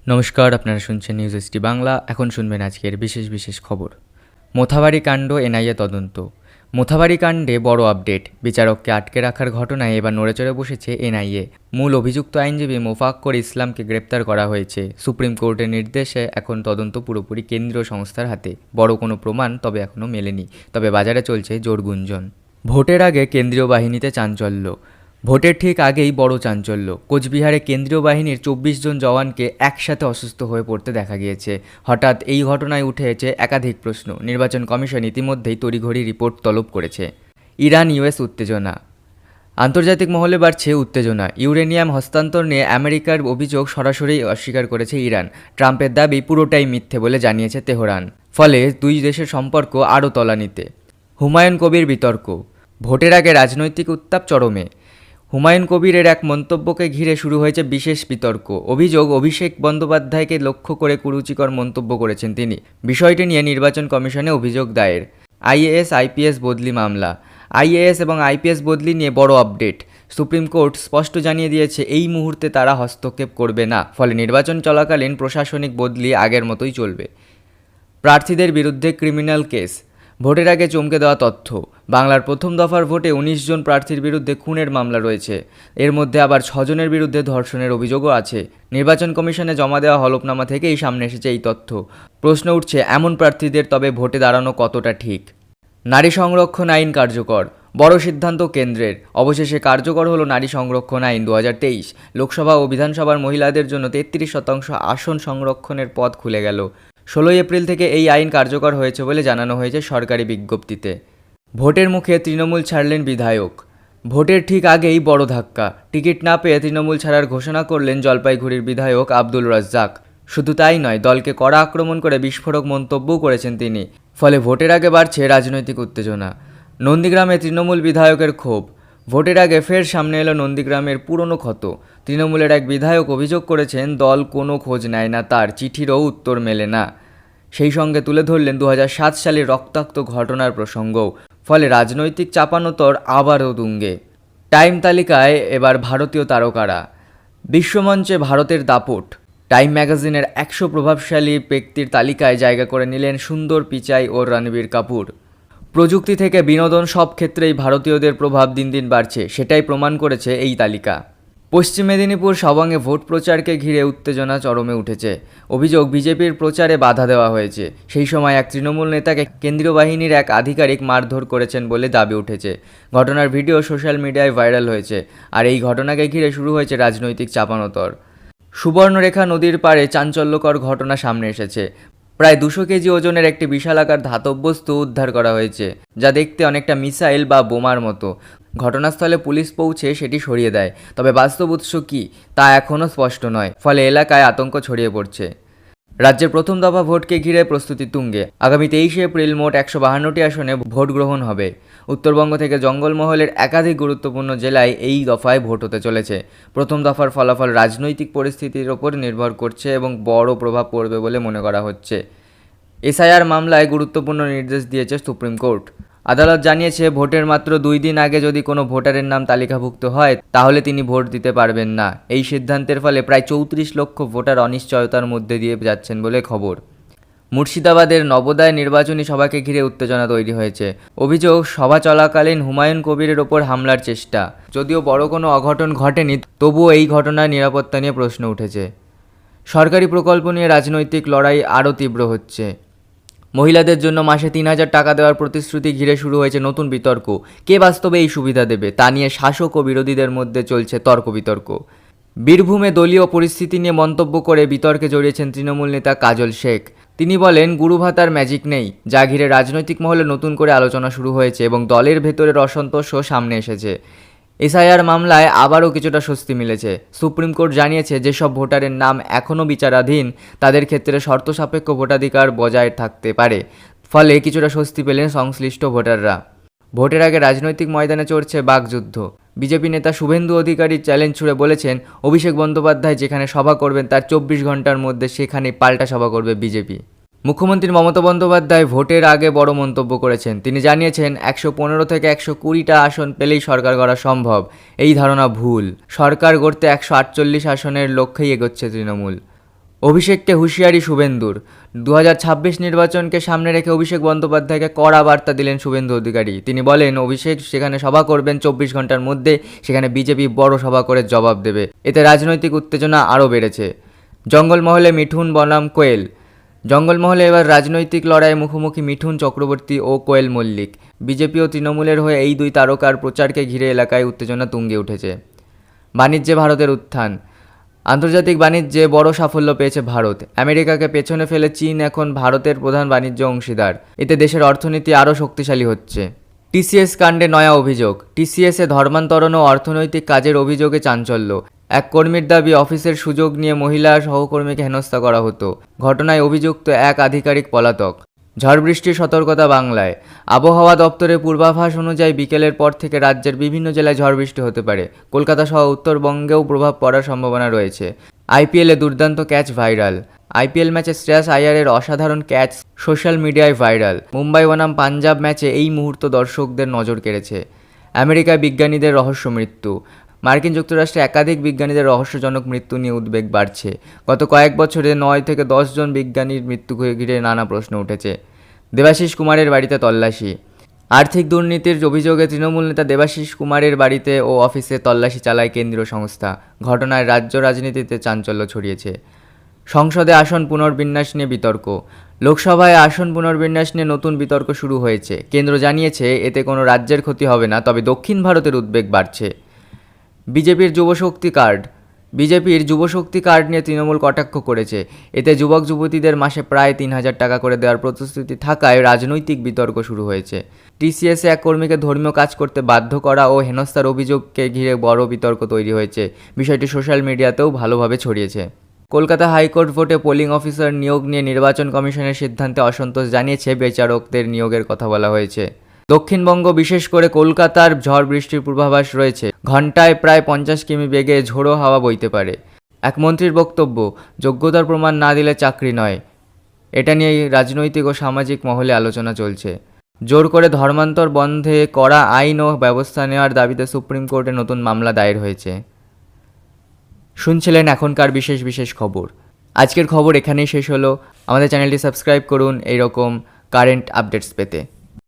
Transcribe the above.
নমস্কার, আপনারা শুনছেন নিউজ এসটি বাংলা। এখন শুনবেন আজকের বিশেষ খবর। মোথাবাড়ি কাণ্ড, এনআইএ তদন্ত। মোথাবাড়ি কাণ্ডে বড় আপডেট। বিচারককে আটকে রাখার ঘটনায় এবার নড়েচড়ে বসেছে এনআইএ। মূল অভিযুক্ত আইনজীবী মোফাক্কর ইসলামকে গ্রেপ্তার করা হয়েছে। সুপ্রিম কোর্টের নির্দেশে এখন তদন্ত পুরোপুরি কেন্দ্রীয় সংস্থার হাতে। বড় কোনো প্রমাণ তবে এখনও মেলেনি, তবে বাজারে চলছে জোর গুঞ্জন। ভোটের আগে কেন্দ্রীয় বাহিনীতে চাঞ্চল্য। ভোটের ঠিক আগেই বড় চাঞ্চল্য। কোচবিহারে কেন্দ্রীয় বাহিনীর 24 জন জওয়ানকে একসাথে অসুস্থ হয়ে পড়তে দেখা গিয়েছে। হঠাৎ এই ঘটনায় উঠেছে একাধিক প্রশ্ন। নির্বাচন কমিশন ইতিমধ্যেই তড়িঘড়ি রিপোর্ট তলব করেছে। ইরান ইউএস উত্তেজনা। আন্তর্জাতিক মহলে বাড়ছে উত্তেজনা। ইউরেনিয়াম হস্তান্তর নিয়ে আমেরিকার অভিযোগ সরাসরি অস্বীকার করেছে ইরান। ট্রাম্পের দাবি পুরোটাই মিথ্যে বলে জানিয়েছে তেহরান। ফলে দুই দেশের সম্পর্ক আরও তলানিতে। হুমায়ুন কবির বিতর্ক। ভোটের আগে রাজনৈতিক উত্তাপ চরমে। হুমায়ুন কবিরের এক মন্তব্যকে ঘিরে শুরু হয়েছে বিশেষ বিতর্ক। অভিযোগ, অভিষেক বন্দ্যোপাধ্যায়কে লক্ষ্য করে কুরুচিকর মন্তব্য করেছেন তিনি। বিষয়টি নিয়ে নির্বাচন কমিশনে অভিযোগ দায়ের। আইএএস আইপিএস বদলি মামলা। আইএএস এবং আইপিএস বদলি নিয়ে বড় আপডেট। সুপ্রিম কোর্ট স্পষ্ট জানিয়ে দিয়েছে এই মুহূর্তে তারা হস্তক্ষেপ করবে না। ফলে নির্বাচন চলাকালীন প্রশাসনিক বদলি আগের মতোই চলবে। প্রার্থীদের বিরুদ্ধে ক্রিমিনাল কেস। ভোটের আগে চমকে দেওয়া তথ্য। বাংলার প্রথম দফার ভোটে 19 জন প্রার্থীর বিরুদ্ধে খুনের মামলা রয়েছে। এর মধ্যে আবার 6 জনের বিরুদ্ধে ধর্ষণের অভিযোগও আছে। নির্বাচন কমিশনে জমা দেওয়া হলফনামা থেকেই সামনে এসেছে এই তথ্য। প্রশ্ন উঠছে, এমন প্রার্থীদের তবে ভোটে দাঁড়ানো কতটা ঠিক? নারী সংরক্ষণ আইন কার্যকর। বড় সিদ্ধান্ত কেন্দ্রের। অবশেষে কার্যকর হলো নারী সংরক্ষণ আইন 2023। লোকসভা ও বিধানসভার মহিলাদের জন্য 33% আসন সংরক্ষণের পথ খুলে গেল। 16 এপ্রিল থেকে এই আইন কার্যকর হয়েছে বলে জানানো হয়েছে সরকারি বিজ্ঞপ্তিতে। ভোটের মুখে তৃণমূল ছাড়লেন বিধায়ক। ভোটের ঠিক আগেই বড় ধাক্কা। টিকিট না পেয়ে তৃণমূল ছাড়ার ঘোষণা করলেন জলপাইগুড়ির বিধায়ক আব্দুল রাজ্জাক। শুধু তাই নয়, দলকে কড়া আক্রমণ করে বিস্ফোরক মন্তব্যও করেছেন তিনি। ফলে ভোটের আগে বাড়ছে রাজনৈতিক উত্তেজনা। নন্দীগ্রামে তৃণমূল বিধায়কের ক্ষোভ। ভোটের আগে ফের সামনে এলো নন্দীগ্রামের পুরনো ক্ষত। তৃণমূলের এক বিধায়ক অভিযোগ করেছেন দল কোনো খোঁজ নেয় না, তার চিঠিরও উত্তর মেলে না। সেই সঙ্গে তুলে ধরলেন 2007 সালের রক্তাক্ত ঘটনার প্রসঙ্গও। ফলে রাজনৈতিক চাপানোতর আবারও তুঙ্গে। টাইম তালিকায় এবার ভারতীয় তারকারা। বিশ্বমঞ্চে ভারতের দাপট। টাইম ম্যাগাজিনের 100 প্রভাবশালী ব্যক্তির তালিকায় জায়গা করে নিলেন সুন্দর পিচাই ও রণবীর কাপুর। প্রযুক্তি থেকে বিনোদন, সব ক্ষেত্রেই ভারতীয়দের প্রভাব দিন দিন বাড়ছে, সেটাই প্রমাণ করেছে এই তালিকা। পশ্চিম মেদিনীপুর সবাঙে ভোট প্রচারকে ঘিরে উত্তেজনা চরমে উঠেছে। অভিযোগ, বিজেপির প্রচারে বাধা দেওয়া হয়েছে। সেই সময় এক তৃণমূল নেতাকে কেন্দ্রীয় বাহিনীর এক আধিকারিক মারধর করেছেন বলে দাবি উঠেছে। ঘটনার ভিডিও সোশ্যাল মিডিয়ায় ভাইরাল হয়েছে। আর এই ঘটনাকে ঘিরে শুরু হয়েছে রাজনৈতিক চাপানোতর। সুবর্ণরেখা নদীর পাড়ে চাঞ্চল্যকর ঘটনা সামনে এসেছে। প্রায় 200 কেজি ওজনের একটি বিশালাকার ধাতব বস্তু উদ্ধার করা হয়েছে, যা দেখতে অনেকটা মিসাইল বা বোমার মতো। ঘটনাস্থলে পুলিশ পৌঁছে সেটি সরিয়ে দেয়, তবে বাস্তব উৎস কী তা এখনও স্পষ্ট নয়। ফলে এলাকায় আতঙ্ক ছড়িয়ে পড়ছে। রাজ্যের প্রথম দফা ভোটকে ঘিরে প্রস্তুতি তুঙ্গে। আগামী 23 এপ্রিল মোট 152টি আসনে ভোট গ্রহণ হবে। উত্তরবঙ্গ থেকে জঙ্গলমহলের একাধিক গুরুত্বপূর্ণ জেলায় এই দফায় ভোট হতে চলেছে। প্রথম দফার ফলাফল রাজনৈতিক পরিস্থিতির ওপর নির্ভর করছে এবং বড় প্রভাব পড়বে বলে মনে করা হচ্ছে। এসআইআর মামলায় গুরুত্বপূর্ণ নির্দেশ দিয়েছে সুপ্রিম কোর্ট। আদালত জানিয়েছে, ভোটের মাত্র 2 দিন আগে যদি কোনো ভোটারের নাম তালিকাভুক্ত হয় তাহলে তিনি ভোট দিতে পারবেন না। এই সিদ্ধান্তের ফলে প্রায় 34 লক্ষ ভোটার অনিশ্চয়তার মধ্যে দিয়ে যাচ্ছেন বলে খবর। মুর্শিদাবাদের নবোদয় নির্বাচনী সভাকে ঘিরে উত্তেজনা তৈরি হয়েছে। অভিযোগ, সভা চলাকালীন হুমায়ুন কবিরের ওপর হামলার চেষ্টা। যদিও বড় কোনো অঘটন ঘটেনি, তবুও এই ঘটনার নিরাপত্তা নিয়ে প্রশ্ন উঠেছে। সরকারি প্রকল্প নিয়ে রাজনৈতিক লড়াই আরও তীব্র হচ্ছে। মহিলাদের জন্য মাসে 3000 টাকা দেওয়ার প্রতিশ্রুতি ঘিরে শুরু হয়েছে নতুন বিতর্ক। কে বাস্তবে এই সুবিধা দেবে তা নিয়ে শাসক ও বিরোধীদের মধ্যে চলছে তর্ক বিতর্ক। বীরভূমে দলীয় পরিস্থিতি নিয়ে মন্তব্য করে বিতর্কে জড়িয়েছেন তৃণমূল নেতা কাজল শেখ। তিনি বলেন, গুরু ভাতার ম্যাজিক নেই, যা ঘিরে রাজনৈতিক মহলে নতুন করে আলোচনা শুরু হয়েছে এবং দলের ভেতরের অসন্তোষও সামনে এসেছে। এসআইআর মামলায় আবারও কিছুটা স্বস্তি মিলেছে। সুপ্রিম কোর্ট জানিয়েছে, যেসব ভোটারের নাম এখনও বিচারাধীন তাদের ক্ষেত্রে শর্ত সাপেক্ষ ভোটাধিকার বজায় থাকতে পারে। ফলে কিছুটা স্বস্তি পেলেন সংশ্লিষ্ট ভোটাররা। ভোটের আগে রাজনৈতিক ময়দানে চড়ছে বাকযুদ্ধ। বিজেপি নেতা শুভেন্দু অধিকারী চ্যালেঞ্জ ছুড়ে বলেছেন, অভিষেক বন্দ্যোপাধ্যায় যেখানে সভা করবেন তার 24 ঘন্টার মধ্যে সেখানে পাল্টা সভা করবে বিজেপি। মুখ্যমন্ত্রী মমতা বন্দ্যোপাধ্যায় ভোটের আগে বড় মন্তব্য করেছেন। তিনি জানিয়েছেন, 115 থেকে 120টা আসন পেলেই সরকার গড়া সম্ভব। এই ধারণা ভুল। সরকার গড়তে 148 আসনের লক্ষ্যেই এগোচ্ছে তৃণমূল। অভিষেককে হুঁশিয়ারি শুভেন্দুর। 2026 নির্বাচনকে সামনে রেখে অভিষেক বন্দ্যোপাধ্যায়কে কড়া বার্তা দিলেন শুভেন্দু অধিকারী। তিনি বলেন, অভিষেক যেখানে সভা করবেন 24 ঘন্টার মধ্যে, সেখানে বিজেপি বড় সভা করে জবাব দেবে। এতে রাজনৈতিক উত্তেজনা আরও বেড়েছে। জঙ্গলমহলে মিঠুন বনাম কোয়েল। জঙ্গলমহলে এবার রাজনৈতিক লড়াইয়ে মুখোমুখি মিঠুন চক্রবর্তী ও কোয়েল মল্লিক। বিজেপি ও তৃণমূলের হয়ে এই দুই তারকার প্রচারকে ঘিরে এলাকায় উত্তেজনা তুঙ্গে উঠেছে। বাণিজ্যে ভারতের উত্থান। আন্তর্জাতিক বাণিজ্যে বড় সাফল্য পেয়েছে ভারত। আমেরিকাকে পেছনে ফেলে চীন এখন ভারতের প্রধান বাণিজ্য অংশীদার। এতে দেশের অর্থনীতি আরও শক্তিশালী হচ্ছে। টিসিএস কাণ্ডে নয়া অভিযোগ। টিসিএসে ধর্মান্তরণ ও অর্থনৈতিক কাজের অভিযোগে চাঞ্চল্য। এক কর্মীর দাবি, অফিসের সুযোগ নিয়ে মহিলা সহকর্মীকে হেনস্থা করা হতো। ঘটনায় অভিযুক্ত এক আধিকারিক পলাতক। ঝড় বৃষ্টির সতর্কতা বাংলায়। আবহাওয়া দপ্তরের পূর্বাভাস অনুযায়ী বিকেলের পর থেকে রাজ্যের বিভিন্ন জেলায় ঝড় বৃষ্টি হতে পারে। কলকাতা সহ উত্তরবঙ্গেও প্রভাব পড়ার সম্ভাবনা রয়েছে। আইপিএলে দুর্দান্ত ক্যাচ ভাইরাল। আইপিএল ম্যাচে শ্রেয়াস আইয়ারের অসাধারণ ক্যাচ সোশ্যাল মিডিয়ায় ভাইরাল। মুম্বাই বনাম পাঞ্জাব ম্যাচে এই মুহূর্ত দর্শকদের নজর কেড়েছে। আমেরিকায় বিজ্ঞানীদের রহস্য মৃত্যু। মার্কিন যুক্তরাষ্ট্রে একাধিক বিজ্ঞানীদের রহস্যজনক মৃত্যু নিয়ে উদ্বেগ বাড়ছে। গত কয়েক বছরে 9 থেকে 10 জন বিজ্ঞানীর মৃত্যু ঘিরে নানা প্রশ্ন উঠেছে। দেবাশিস কুমারের বাড়িতে তল্লাশি। আর্থিক দুর্নীতির অভিযোগে তৃণমূল নেতা দেবাশিস কুমারের বাড়িতে ও অফিসে তল্লাশি চালায় কেন্দ্রীয় সংস্থা। ঘটনায় রাজ্য রাজনীতিতে চাঞ্চল্য ছড়িয়েছে। সংসদে আসন পুনর্বিন্যাস নিয়ে বিতর্ক। লোকসভায় আসন পুনর্বিন্যাস নিয়ে নতুন বিতর্ক শুরু হয়েছে। কেন্দ্র জানিয়েছে এতে কোনো রাজ্যের ক্ষতি হবে না, তবে দক্ষিণ ভারতের উদ্বেগ বাড়ছে। বিজেপির যুবশক্তি কার্ড নিয়ে তৃণমূল কটাক্ষ করেছে। এতে যুবক যুবতীদের মাসে প্রায় 3,000 টাকা করে দেওয়ার প্রতিশ্রুতি থাকায় রাজনৈতিক বিতর্ক শুরু হয়েছে। টিসিএসে এক কর্মীকে ধর্মীয় কাজ করতে বাধ্য করা ও হেনস্থার অভিযোগকে ঘিরে বড় বিতর্ক তৈরি হয়েছে। বিষয়টি সোশ্যাল মিডিয়াতেও ভালোভাবে ছড়িয়েছে। কলকাতা হাইকোর্ট ভোটে পোলিং অফিসার নিয়োগ নিয়ে নির্বাচন কমিশনের সিদ্ধান্তে অসন্তোষ জানিয়েছে। বিচারকদের নিয়োগের কথা বলা হয়েছে। দক্ষিণবঙ্গ, বিশেষ করে কলকাতার ঝড় বৃষ্টির পূর্বাভাস রয়েছে। ঘন্টায় প্রায় 50 কিমি বেগে ঝোড়ো হাওয়া বইতে পারে। এক মন্ত্রীর বক্তব্য, যোগ্যতার প্রমাণ না দিলে চাকরি নয়। এটা নিয়ে রাজনৈতিক ও সামাজিক মহলে আলোচনা চলছে। জোর করে ধর্মান্তর বন্ধে কড়া আইন ও ব্যবস্থা নেওয়ার দাবিতে সুপ্রিম কোর্টে নতুন মামলা দায়ের হয়েছে। শুনছিলেন এখনকার বিশেষ খবর। আজকের খবর এখানেই শেষ হলো। আমাদের চ্যানেলটি সাবস্ক্রাইব করুন এইরকম কারেন্ট আপডেটস পেতে।